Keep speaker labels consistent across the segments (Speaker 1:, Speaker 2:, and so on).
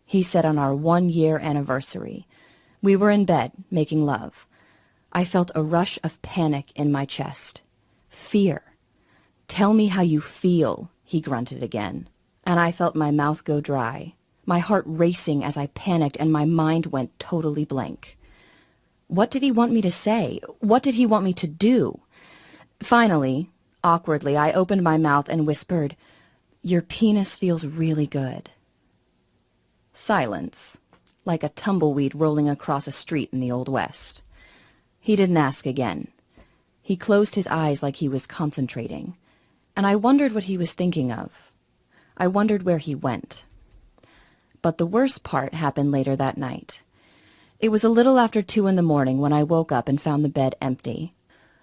Speaker 1: he said on our 1-year anniversary. We were in bed, making love. I felt a rush of panic in my chest. Fear. "Tell me how you feel," he grunted again. And I felt my mouth go dry, my heart racing as I panicked, and my mind went totally blank. What did he want me to say? What did he want me to do? Finally, awkwardly, I opened my mouth and whispered, "Your penis feels really good." Silence, like a tumbleweed rolling across a street in the Old West. He didn't ask again. He closed his eyes like he was concentrating, and I wondered what he was thinking of. I wondered where he went. But the worst part happened later that night. It was a little after 2 a.m. when I woke up and found the bed empty.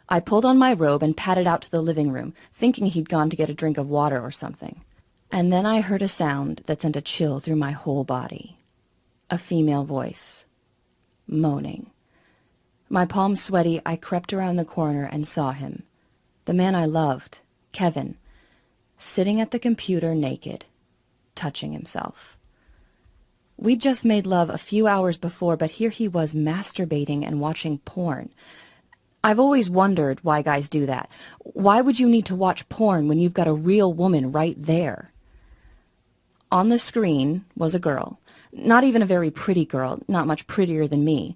Speaker 1: I pulled on my robe and padded out to the living room, thinking he'd gone to get a drink of water or something. And then I heard a sound that sent a chill through my whole body. A female voice. Moaning. My palms sweaty, I crept around the corner and saw him. The man I loved, Kevin, sitting at the computer naked, touching himself. We'd just made love a few hours before, but here he was masturbating and watching porn. I've always wondered why guys do that. Why would you need to watch porn when you've got a real woman right there? On the screen was a girl, not even a very pretty girl, not much prettier than me,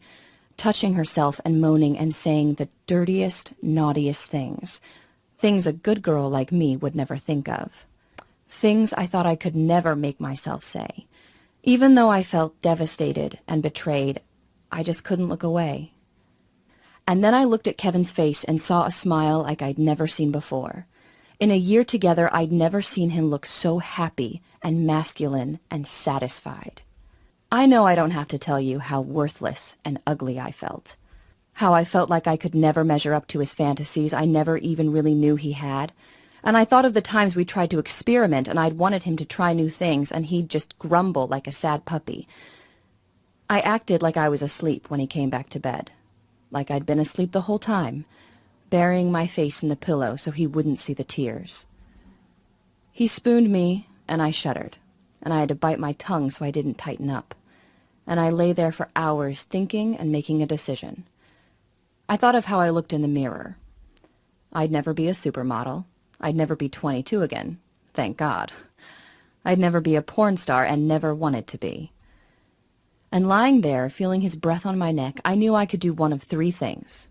Speaker 1: touching herself and moaning and saying the dirtiest, naughtiest things. Things a good girl like me would never think of. Things I thought I could never make myself say. Even though I felt devastated and betrayed, I just couldn't look away. And then I looked at Kevin's face and saw a smile like I'd never seen before. In a year together, I'd never seen him look so happy and masculine and satisfied. I know I don't have to tell you how worthless and ugly I felt. How I felt like I could never measure up to his fantasies I never even really knew he had. And I thought of the times we tried to experiment and I'd wanted him to try new things and he'd just grumble like a sad puppy. I acted like I was asleep when he came back to bed. Like I'd been asleep the whole time, burying my face in the pillow so he wouldn't see the tears. He spooned me and I shuddered, and I had to bite my tongue so I didn't tighten up. And I lay there for hours thinking and making a decision. I thought of how I looked in the mirror. I'd never be a supermodel. I'd never be 22 again, thank God. I'd never be a porn star and never wanted to be. And lying there, feeling his breath on my neck, I knew I could do one of 3 things.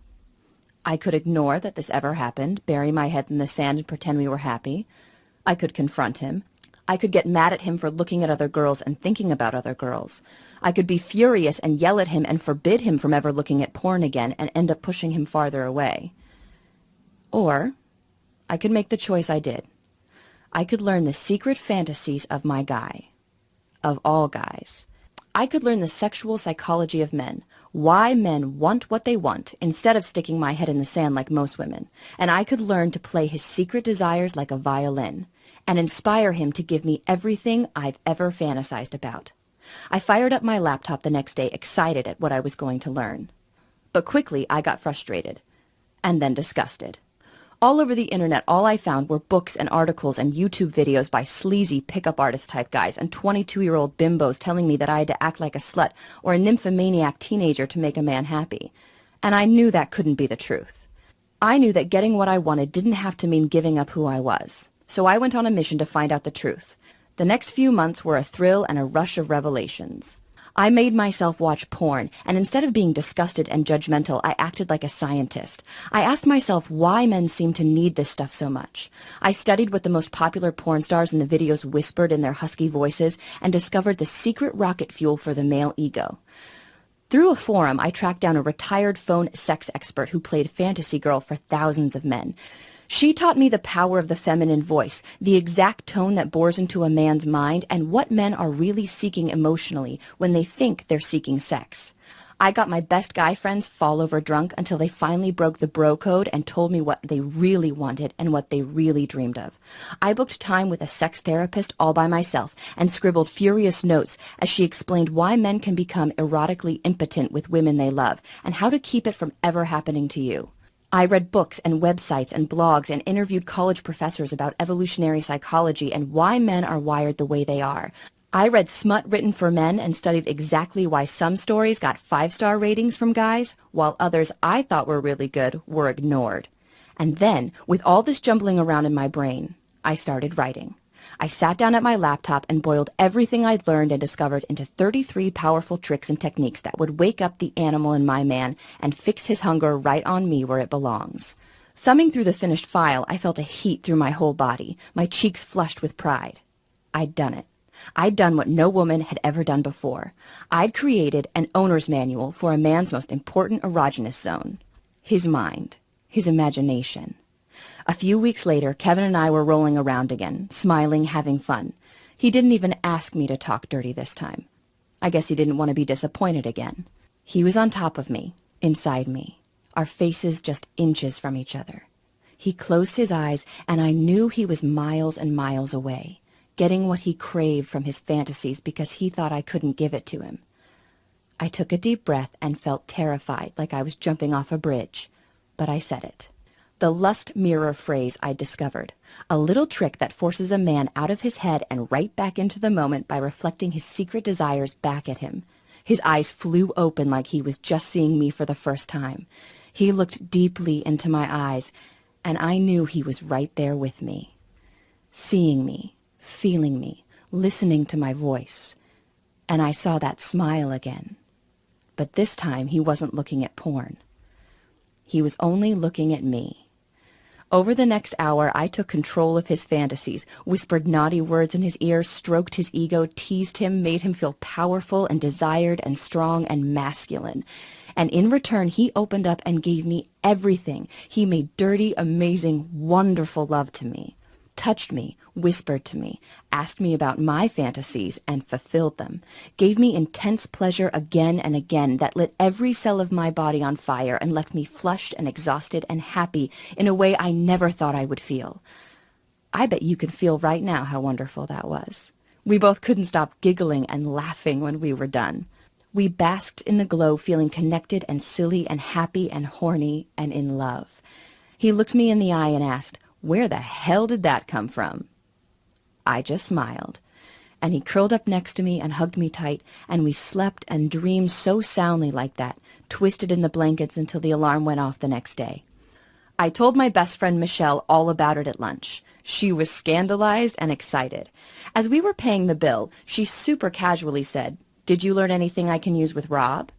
Speaker 1: I could ignore that this ever happened, bury my head in the sand and pretend we were happy. I could confront him. I could get mad at him for looking at other girls and thinking about other girls. I could be furious and yell at him and forbid him from ever looking at porn again and end up pushing him farther away. Or I could make the choice I did. I could learn the secret fantasies of my guy. Of all guys. I could learn the sexual psychology of men, why men want what they want, instead of sticking my head in the sand like most women. And I could learn to play his secret desires like a violin, and inspire him to give me everything I've ever fantasized about. I fired up my laptop the next day, excited at what I was going to learn. But quickly I got frustrated, and then disgusted. All over the internet, all I found were books and articles and YouTube videos by sleazy pickup artist type guys and 22-year-old bimbos telling me that I had to act like a slut or a nymphomaniac teenager to make a man happy. And I knew that couldn't be the truth. I knew that getting what I wanted didn't have to mean giving up who I was. So I went on a mission to find out the truth. The next few months were a thrill and a rush of revelations. I made myself watch porn, and instead of being disgusted and judgmental, I acted like a scientist. I asked myself why men seem to need this stuff so much. I studied what the most popular porn stars in the videos whispered in their husky voices and discovered the secret rocket fuel for the male ego. Through a forum, I tracked down a retired phone sex expert who played fantasy girl for thousands of men. She taught me the power of the feminine voice, the exact tone that bores into a man's mind, and what men are really seeking emotionally when they think they're seeking sex. I got my best guy friends fall over drunk until they finally broke the bro code and told me what they really wanted and what they really dreamed of. I booked time with a sex therapist all by myself and scribbled furious notes as she explained why men can become erotically impotent with women they love and how to keep it from ever happening to you. I read books and websites and blogs and interviewed college professors about evolutionary psychology and why men are wired the way they are. I read smut written for men and studied exactly why some stories got 5-star ratings from guys, while others I thought were really good were ignored. And then, with all this jumbling around in my brain, I started writing. I sat down at my laptop and boiled everything I'd learned and discovered into 33 powerful tricks and techniques that would wake up the animal in my man and fix his hunger right on me where it belongs. Thumbing through the finished file, I felt a heat through my whole body, my cheeks flushed with pride. I'd done it. I'd done what no woman had ever done before. I'd created an owner's manual for a man's most important erogenous zone. His mind. His imagination. A few weeks later, Kevin and I were rolling around again, smiling, having fun. He didn't even ask me to talk dirty this time. I guess he didn't want to be disappointed again. He was on top of me, inside me, our faces just inches from each other. He closed his eyes, and I knew he was miles and miles away, getting what he craved from his fantasies because he thought I couldn't give it to him. I took a deep breath and felt terrified, like I was jumping off a bridge. But I said it. The lust mirror phrase I'd discovered, a little trick that forces a man out of his head and right back into the moment by reflecting his secret desires back at him. His eyes flew open like he was just seeing me for the first time. He looked deeply into my eyes, and I knew he was right there with me, seeing me, feeling me, listening to my voice. And I saw that smile again. But this time he wasn't looking at porn. He was only looking at me. Over the next hour, I took control of his fantasies, whispered naughty words in his ear, stroked his ego, teased him, made him feel powerful and desired and strong and masculine. And in return, he opened up and gave me everything. He made dirty, amazing, wonderful love to me, touched me, whispered to me, asked me about my fantasies and fulfilled them, gave me intense pleasure again and again that lit every cell of my body on fire and left me flushed and exhausted and happy in a way I never thought I would feel. I bet you can feel right now how wonderful that was. We both couldn't stop giggling and laughing when we were done. We basked in the glow, feeling connected and silly and happy and horny and in love. He looked me in the eye and asked, "Where the hell did that come from?" I just smiled, and he curled up next to me and hugged me tight, and we slept and dreamed so soundly like that, twisted in the blankets until the alarm went off the next day. I told my best friend Michelle all about it at lunch. She was scandalized and excited. As we were paying the bill, she super casually said, "Did you learn anything I can use with Rob?"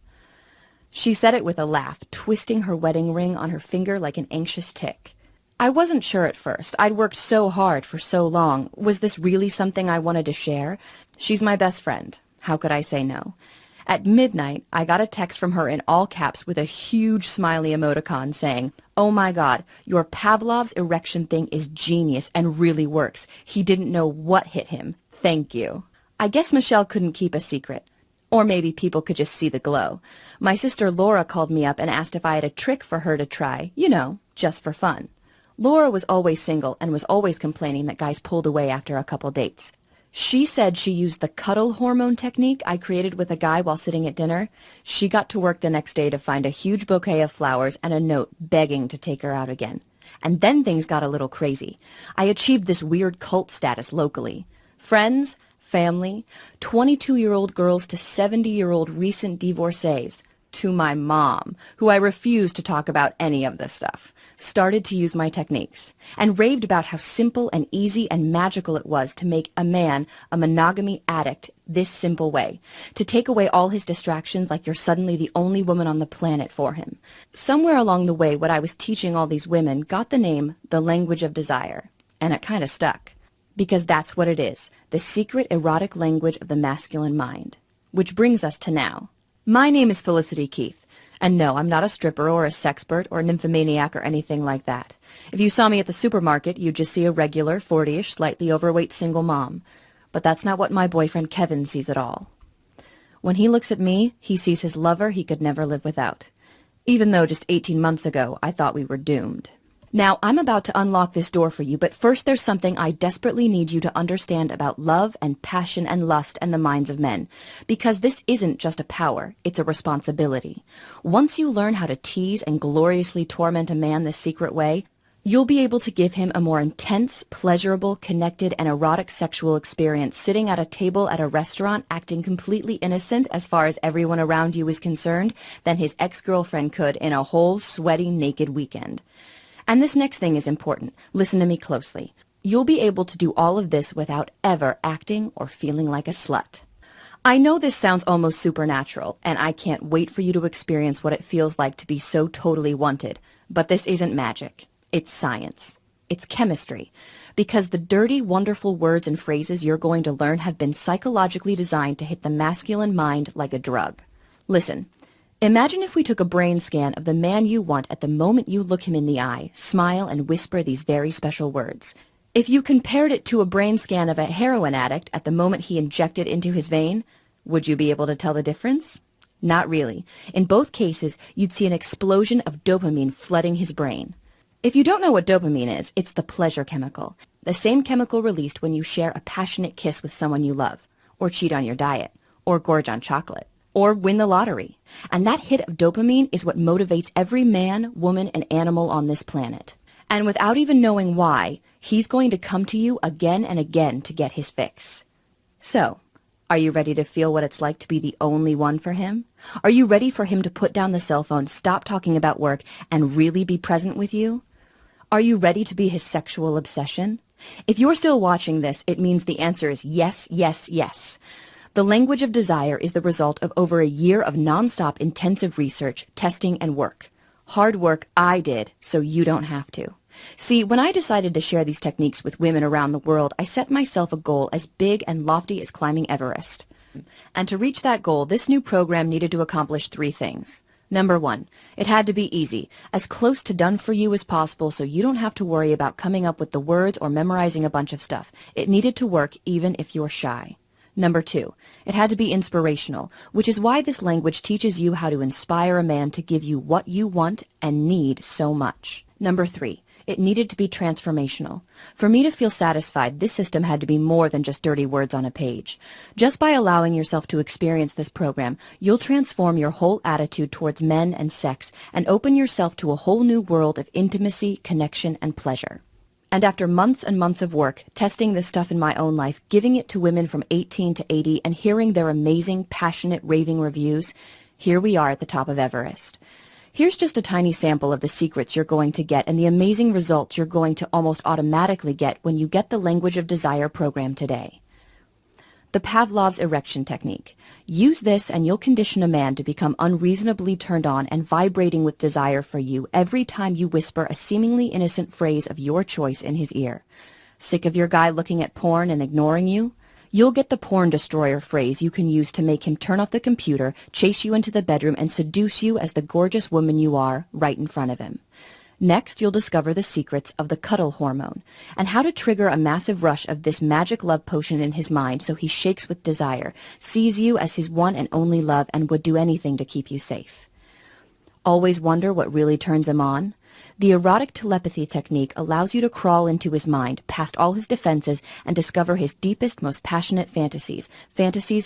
Speaker 1: She said it with a laugh, twisting her wedding ring on her finger like an anxious tick. I wasn't sure at first. I'd worked so hard for so long. Was this really something I wanted to share? She's my best friend. How could I say no? At midnight, I got a text from her in all caps with a huge smiley emoticon saying, "Oh my God, your Pavlov's erection thing is genius and really works. He didn't know what hit him. Thank you." I guess Michelle couldn't keep a secret. Or maybe people could just see the glow. My sister Laura called me up and asked if I had a trick for her to try, just for fun. Laura was always single and was always complaining that guys pulled away after a couple dates. She said she used the cuddle hormone technique I created with a guy while sitting at dinner. She got to work the next day to find a huge bouquet of flowers and a note begging to take her out again. And then things got a little crazy. I achieved this weird cult status locally. Friends, family, 22-year-old girls to 70-year-old recent divorcees, to my mom, who I refused to talk about any of this stuff, started to use my techniques, and raved about how simple and easy and magical it was to make a man a monogamy addict this simple way, to take away all his distractions like you're suddenly the only woman on the planet for him. Somewhere along the way, what I was teaching all these women got the name The Language of Desire, and it kind of stuck. Because that's what it is, the secret erotic language of the masculine mind. Which brings us to now. My name is Felicity Keith. And no, I'm not a stripper or a sexpert or a nymphomaniac or anything like that. If you saw me at the supermarket, you'd just see a regular, 40-ish, slightly overweight single mom. But that's not what my boyfriend Kevin sees at all. When he looks at me, he sees his lover he could never live without. Even though just 18 months ago, I thought we were doomed. Now, I'm about to unlock this door for you, but first there's something I desperately need you to understand about love and passion and lust and the minds of men. Because this isn't just a power, it's a responsibility. Once you learn how to tease and gloriously torment a man this secret way, You'll be able to give him a more intense, pleasurable, connected, and erotic sexual experience sitting at a table at a restaurant acting completely innocent as far as everyone around you is concerned than his ex-girlfriend could in a whole sweaty, naked weekend. And this next thing is important. Listen to me closely. You'll be able to do all of this without ever acting or feeling like a slut. I know this sounds almost supernatural, and I can't wait for you to experience what it feels like to be so totally wanted, but this isn't magic. It's science. It's chemistry. Because the dirty, wonderful words and phrases you're going to learn have been psychologically designed to hit the masculine mind like a drug. Listen, imagine if we took a brain scan of the man you want at the moment you look him in the eye, smile, and whisper these very special words. If you compared it to a brain scan of a heroin addict at the moment he injected into his vein, would you be able to tell the difference? Not really. In both cases, you'd see an explosion of dopamine flooding his brain. If you don't know what dopamine is, it's the pleasure chemical, the same chemical released when you share a passionate kiss with someone you love, or cheat on your diet, or gorge on chocolate, or win the lottery. And that hit of dopamine is what motivates every man, woman, and animal on this planet. And without even knowing why, he's going to come to you again and again to get his fix. So, are you ready to feel what it's like to be the only one for him? Are you ready for him to put down the cell phone, stop talking about work, and really be present with you? Are you ready to be his sexual obsession? If you're still watching this, it means the answer is yes, yes, yes. The language of desire is the result of over a year of nonstop intensive research, testing, and work. Hard work I did, so you don't have to. See, when I decided to share these techniques with women around the world, I set myself a goal as big and lofty as climbing Everest. And to reach that goal, this new program needed to accomplish 3 things. Number 1, it had to be easy, as close to done for you as possible so you don't have to worry about coming up with the words or memorizing a bunch of stuff. It needed to work even if you're shy. Number 2, it had to be inspirational, which is why this language teaches you how to inspire a man to give you what you want and need so much. Number 3, it needed to be transformational. For me to feel satisfied, this system had to be more than just dirty words on a page. Just by allowing yourself to experience this program, you'll transform your whole attitude towards men and sex and open yourself to a whole new world of intimacy, connection, and pleasure. And after months and months of work, testing this stuff in my own life, giving it to women from 18 to 80, and hearing their amazing, passionate, raving reviews, here we are at the top of Everest. Here's just a tiny sample of the secrets you're going to get and the amazing results you're going to almost automatically get when you get the Language of Desire program today. The Pavlov's erection technique. Use this and you'll condition a man to become unreasonably turned on and vibrating with desire for you every time you whisper a seemingly innocent phrase of your choice in his ear. Sick of your guy looking at porn and ignoring you? You'll get the porn destroyer phrase you can use to make him turn off the computer, chase you into the bedroom, and seduce you as the gorgeous woman you are right in front of him. Next, you'll discover the secrets of the cuddle hormone and how to trigger a massive rush of this magic love potion in his mind so he shakes with desire, sees you as his one and only love, and would do anything to keep you safe. Always wonder what really turns him on? The erotic telepathy technique allows you to crawl into his mind, past all his defenses, and discover his deepest, most passionate fantasies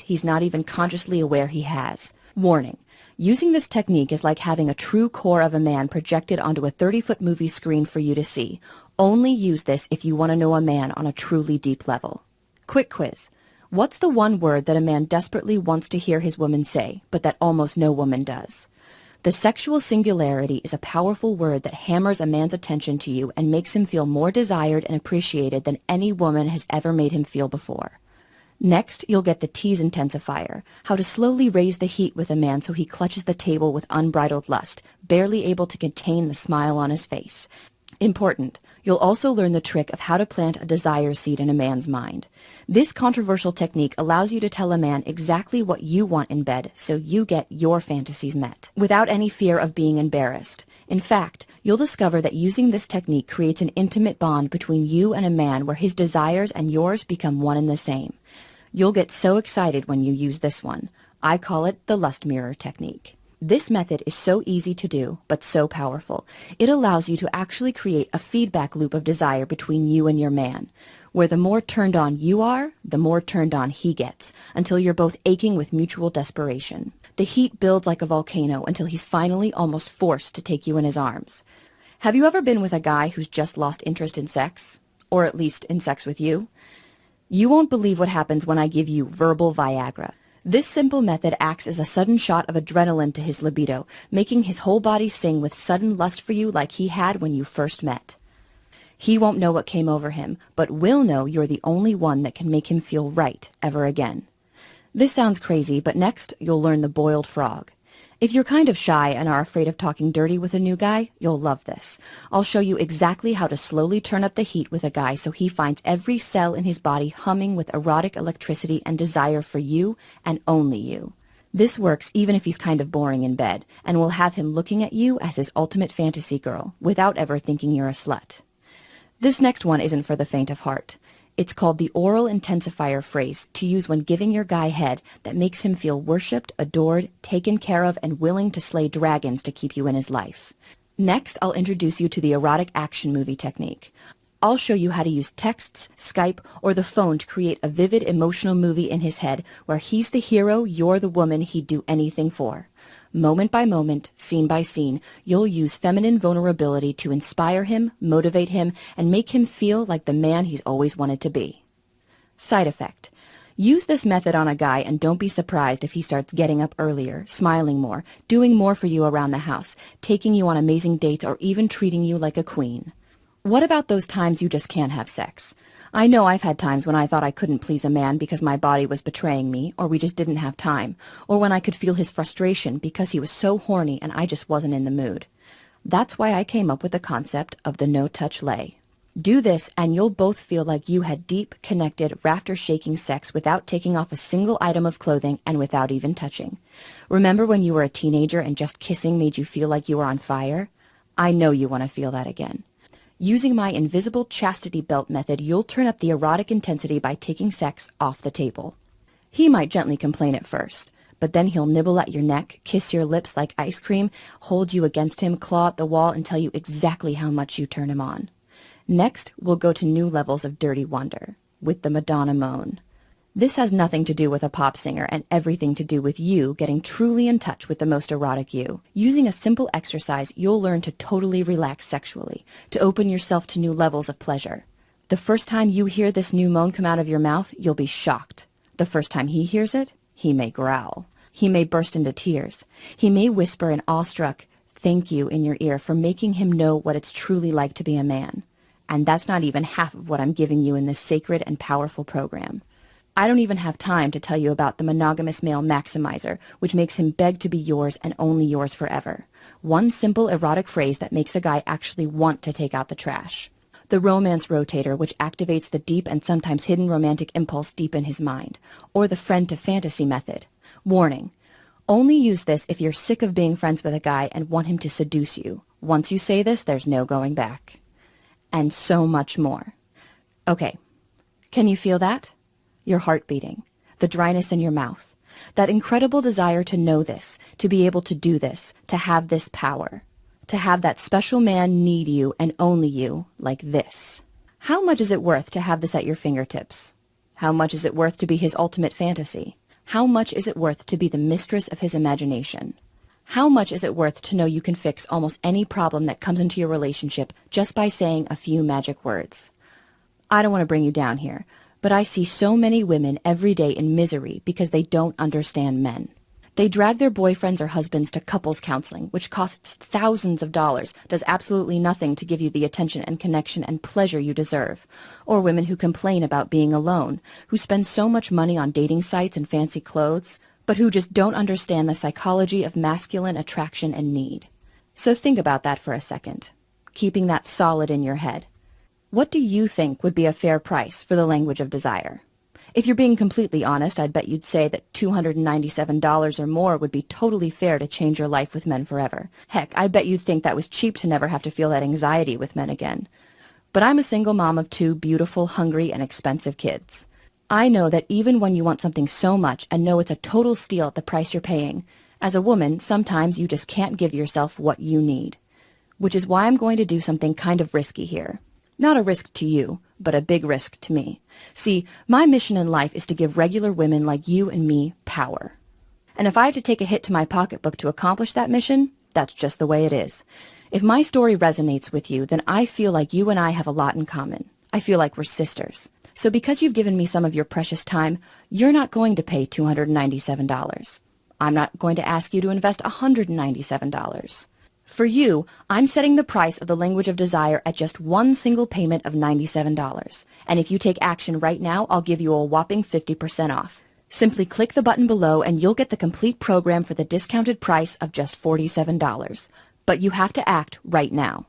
Speaker 1: he's not even consciously aware he has. Warning. Using this technique is like having a true core of a man projected onto a 30-foot movie screen for you to see. Only use this if you want to know a man on a truly deep level. Quick quiz. What's the one word that a man desperately wants to hear his woman say, but that almost no woman does? The sexual singularity is a powerful word that hammers a man's attention to you and makes him feel more desired and appreciated than any woman has ever made him feel before. Next, you'll get the tease intensifier, how to slowly raise the heat with a man so he clutches the table with unbridled lust, barely able to contain the smile on his face. Important, you'll also learn the trick of how to plant a desire seed in a man's mind. This controversial technique allows you to tell a man exactly what you want in bed so you get your fantasies met, without any fear of being embarrassed. In fact, you'll discover that using this technique creates an intimate bond between you and a man where his desires and yours become one and the same. You'll get so excited when you use this one. I call it the lust mirror technique. This method is so easy to do, but so powerful. It allows you to actually create a feedback loop of desire between you and your man, where the more turned on you are, the more turned on he gets, until you're both aching with mutual desperation. The heat builds like a volcano until he's finally almost forced to take you in his arms. Have you ever been with a guy who's just lost interest in sex? Or at least in sex with you? You won't believe what happens when I give you verbal Viagra. This simple method acts as a sudden shot of adrenaline to his libido, making his whole body sing with sudden lust for you like he had when you first met. He won't know what came over him, but will know you're the only one that can make him feel right ever again. This sounds crazy, but next you'll learn the boiled frog. If you're kind of shy and are afraid of talking dirty with a new guy, you'll love this. I'll show you exactly how to slowly turn up the heat with a guy so he finds every cell in his body humming with erotic electricity and desire for you and only you. This works even if he's kind of boring in bed, and will have him looking at you as his ultimate fantasy girl, without ever thinking you're a slut. This next one isn't for the faint of heart. It's called the oral intensifier phrase to use when giving your guy head that makes him feel worshipped, adored, taken care of, and willing to slay dragons to keep you in his life. Next, I'll introduce you to the erotic action movie technique. I'll show you how to use texts, Skype, or the phone to create a vivid emotional movie in his head where he's the hero, you're the woman he'd do anything for. Moment by moment, scene by scene, you'll use feminine vulnerability to inspire him, motivate him, and make him feel like the man he's always wanted to be. Side effect. Use this method on a guy and don't be surprised if he starts getting up earlier, smiling more, doing more for you around the house, taking you on amazing dates, or even treating you like a queen. What about those times you just can't have sex? I know I've had times when I thought I couldn't please a man because my body was betraying me, or we just didn't have time, or when I could feel his frustration because he was so horny and I just wasn't in the mood. That's why I came up with the concept of the no-touch lay. Do this and you'll both feel like you had deep, connected, rafter-shaking sex without taking off a single item of clothing and without even touching. Remember when you were a teenager and just kissing made you feel like you were on fire? I know you want to feel that again. Using my invisible chastity belt method, you'll turn up the erotic intensity by taking sex off the table. He might gently complain at first, but then he'll nibble at your neck, kiss your lips like ice cream, hold you against him, claw at the wall, and tell you exactly how much you turn him on. Next, we'll go to new levels of dirty wonder, with the Madonna moan. This has nothing to do with a pop singer and everything to do with you getting truly in touch with the most erotic you. Using a simple exercise, you'll learn to totally relax sexually, to open yourself to new levels of pleasure. The first time you hear this new moan come out of your mouth, you'll be shocked. The first time he hears it, he may growl. He may burst into tears. He may whisper an awestruck thank you in your ear for making him know what it's truly like to be a man. And that's not even half of what I'm giving you in this sacred and powerful program. I don't even have time to tell you about the monogamous male maximizer, which makes him beg to be yours and only yours forever. One simple erotic phrase that makes a guy actually want to take out the trash. The romance rotator, which activates the deep and sometimes hidden romantic impulse deep in his mind. Or the friend to fantasy method. Warning. Only use this if you're sick of being friends with a guy and want him to seduce you. Once you say this, there's no going back. And so much more. Okay. Can you feel that? Your heart beating, the dryness in your mouth, that incredible desire to know this, to be able to do this, to have this power, to have that special man need you and only you like this. How much is it worth to have this at your fingertips? How much is it worth to be his ultimate fantasy? How much is it worth to be the mistress of his imagination? How much is it worth to know you can fix almost any problem that comes into your relationship just by saying a few magic words? I don't want to bring you down here, but I see so many women every day in misery because they don't understand men. They drag their boyfriends or husbands to couples counseling, which costs thousands of dollars, does absolutely nothing to give you the attention and connection and pleasure you deserve. Or women who complain about being alone, who spend so much money on dating sites and fancy clothes, but who just don't understand the psychology of masculine attraction and need. So think about that for a second, keeping that solid in your head. What do you think would be a fair price for the language of desire? If you're being completely honest, I'd bet you'd say that $297 or more would be totally fair to change your life with men forever. Heck, I bet you'd think that was cheap to never have to feel that anxiety with men again. But I'm a single mom of 2 beautiful, hungry, and expensive kids. I know that even when you want something so much and know it's a total steal at the price you're paying, as a woman, sometimes you just can't give yourself what you need. Which is why I'm going to do something kind of risky here. Not a risk to you, but a big risk to me. See, my mission in life is to give regular women like you and me power. And if I have to take a hit to my pocketbook to accomplish that mission, that's just the way it is. If my story resonates with you, then I feel like you and I have a lot in common. I feel like we're sisters. So because you've given me some of your precious time, you're not going to pay $297. I'm not going to ask you to invest $197. For you, I'm setting the price of the language of desire at just one single payment of $97. And if you take action right now, I'll give you a whopping 50% off. Simply click the button below and you'll get the complete program for the discounted price of just $47. But you have to act right now.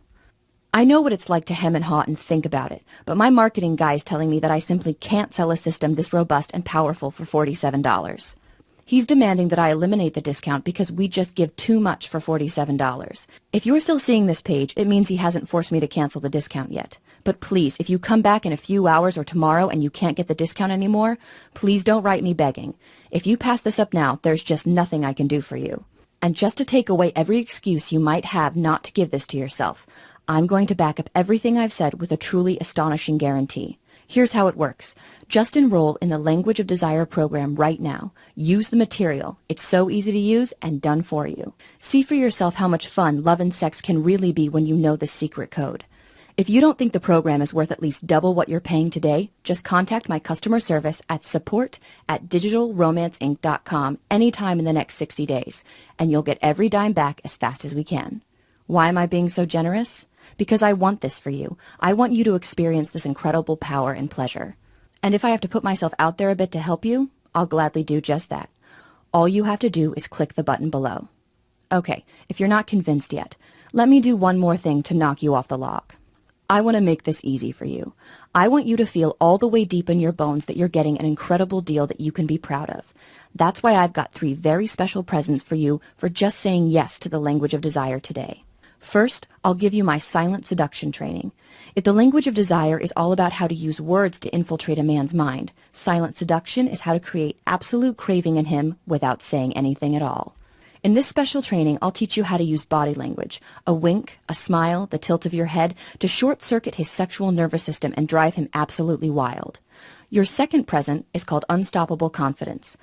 Speaker 1: I know what it's like to hem and haw and think about it, but my marketing guy is telling me that I simply can't sell a system this robust and powerful for $47. He's demanding that I eliminate the discount because we just give too much for $47. If you're still seeing this page, it means he hasn't forced me to cancel the discount yet. But please, if you come back in a few hours or tomorrow and you can't get the discount anymore, please don't write me begging. If you pass this up now, there's just nothing I can do for you. And just to take away every excuse you might have not to give this to yourself, I'm going to back up everything I've said with a truly astonishing guarantee. Here's how it works. Just enroll in the Language of Desire program right now. Use the material. It's so easy to use and done for you. See for yourself how much fun love and sex can really be when you know the secret code. If you don't think the program is worth at least double what you're paying today, just contact my customer service at support@digitalromanceinc.com anytime in the next 60 days, and you'll get every dime back as fast as we can. Why am I being so generous? Because I want this for you. I want you to experience this incredible power and pleasure. And if I have to put myself out there a bit to help you, I'll gladly do just that. All you have to do is click the button below. Okay, if you're not convinced yet, let me do one more thing to knock you off the log. I want to make this easy for you. I want you to feel all the way deep in your bones that you're getting an incredible deal that you can be proud of. That's why I've got 3 very special presents for you for just saying yes to the Language of Desire today. First, I'll give you my silent seduction training. If the Language of Desire is all about how to use words to infiltrate a man's mind, silent seduction is how to create absolute craving in him without saying anything at all. In this special training, I'll teach you how to use body language, a wink, a smile, the tilt of your head, to short-circuit his sexual nervous system and drive him absolutely wild. Your second present is called Unstoppable Confidence.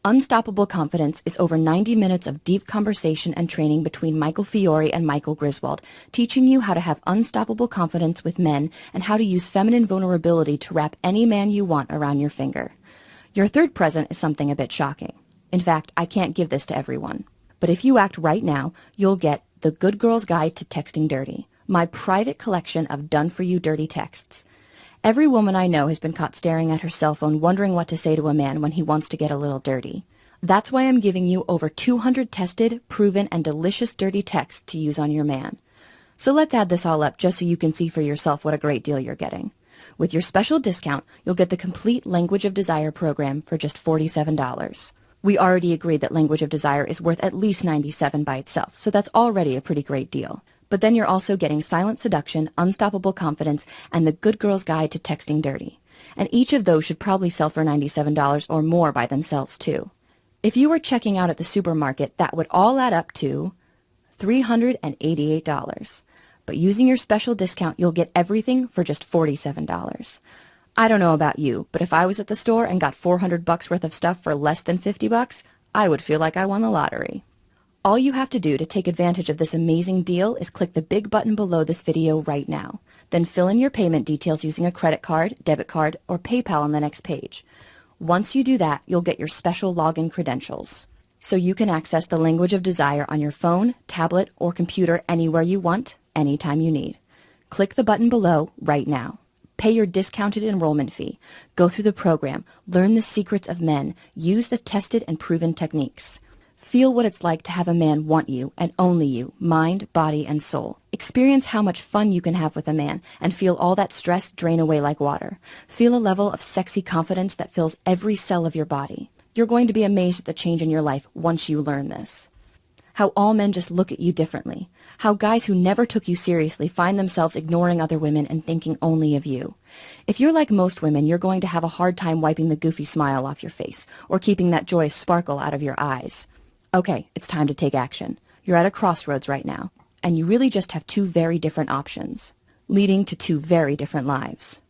Speaker 1: Unstoppable Confidence is over 90 minutes of deep conversation and training between Michael Fiore and Michael Griswold, teaching you how to have unstoppable confidence with men and how to use feminine vulnerability to wrap any man you want around your finger. Your third present is something a bit shocking. In fact, I can't give this to everyone. But if you act right now, you'll get The Good Girl's Guide to Texting Dirty, my private collection of done-for-you dirty texts. Every woman I know has been caught staring at her cell phone wondering what to say to a man when he wants to get a little dirty. That's why I'm giving you over 200 tested, proven, and delicious dirty texts to use on your man. So let's add this all up just so you can see for yourself what a great deal you're getting. With your special discount, you'll get the complete Language of Desire program for just $47. We already agreed that Language of Desire is worth at least $97 by itself, so that's already a pretty great deal. But then you're also getting Silent Seduction, Unstoppable Confidence, and The Good Girl's Guide to Texting Dirty. And each of those should probably sell for $97 or more by themselves, too. If you were checking out at the supermarket, that would all add up to $388. But using your special discount, you'll get everything for just $47. I don't know about you, but if I was at the store and got $400 worth of stuff for less than $50, I would feel like I won the lottery. All you have to do to take advantage of this amazing deal is click the big button below this video right now. Then fill in your payment details using a credit card, debit card, or PayPal on the next page. Once you do that, you'll get your special login credentials. So you can access the Language of Desire on your phone, tablet, or computer anywhere you want, anytime you need. Click the button below right now. Pay your discounted enrollment fee. Go through the program. Learn the secrets of men. Use the tested and proven techniques. Feel what it's like to have a man want you and only you, mind, body, and soul. Experience how much fun you can have with a man and feel all that stress drain away like water. Feel a level of sexy confidence that fills every cell of your body. You're going to be amazed at the change in your life once you learn this. How all men just look at you differently. How guys who never took you seriously find themselves ignoring other women and thinking only of you. If you're like most women, you're going to have a hard time wiping the goofy smile off your face or keeping that joyous sparkle out of your eyes. Okay, it's time to take action. You're at a crossroads right now, and you really just have 2 very different options, leading to 2 very different lives.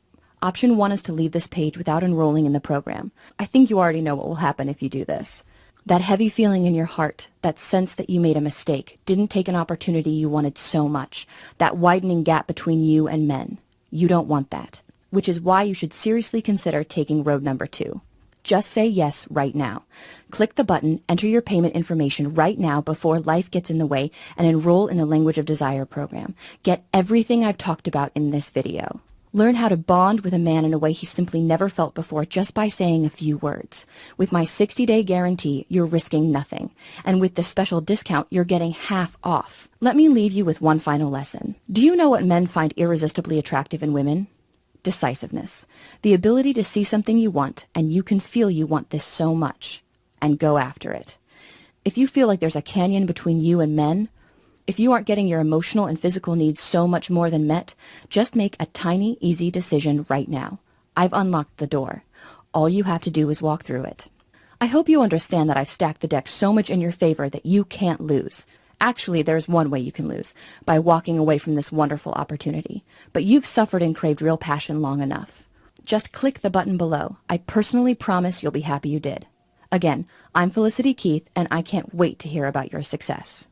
Speaker 1: Option 1 is to leave this page without enrolling in the program. I think you already know what will happen if you do this. That heavy feeling in your heart, that sense that you made a mistake, didn't take an opportunity you wanted so much, that widening gap between you and men. You don't want that, which is why you should seriously consider taking road number 2. Just say yes right now. Click the button, enter your payment information right now before life gets in the way, and enroll in the Language of Desire program. Get everything I've talked about in this video. Learn how to bond with a man in a way he simply never felt before just by saying a few words. With my 60-day guarantee, you're risking nothing. And with this special discount, you're getting half off. Let me leave you with one final lesson. Do you know what men find irresistibly attractive in women? Decisiveness. The ability to see something you want, and you can feel you want this so much, and go after it. If you feel like there's a canyon between you and men, if you aren't getting your emotional and physical needs so much more than met, just make a tiny, easy decision right now. I've unlocked the door. All you have to do is walk through it. I hope you understand that I've stacked the deck so much in your favor that you can't lose. Actually, there's one way you can lose, by walking away from this wonderful opportunity. But you've suffered and craved real passion long enough. Just click the button below. I personally promise you'll be happy you did. Again, I'm Felicity Keith, and I can't wait to hear about your success.